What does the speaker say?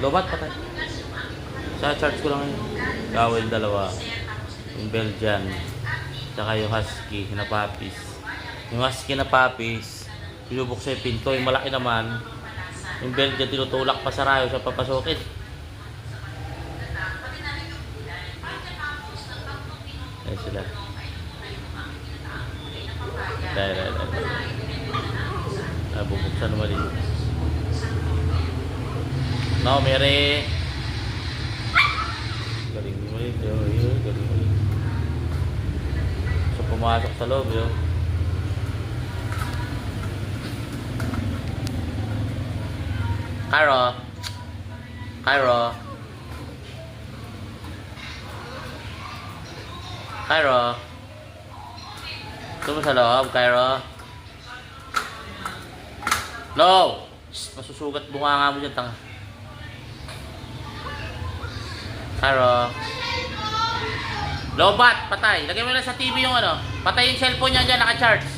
Lobat patay. Sa charge ko lang yun. Gawel dalawa. Yung Belgian. Tsaka yung Husky na puppies. Yung Husky na puppies, binubuksan yung pinto. Yung malaki naman, yung Belgian tinutulak pa sa rayo sa papasukin. Ayan sila. Dahil. Bubuksan naman din. No, Mary. Galing mo rin. Galing mo rin. So, pumasok sa loob yun. Cairo. Cairo. Cairo. Gusto mo sa loob, Cairo? No! Shh, masusugat bunganga mo dyan, tanga. Cairo. Lobat, patay. Lagay mo lang sa TV yung ano. Patay yung cellphone niya dyan, naka-charge.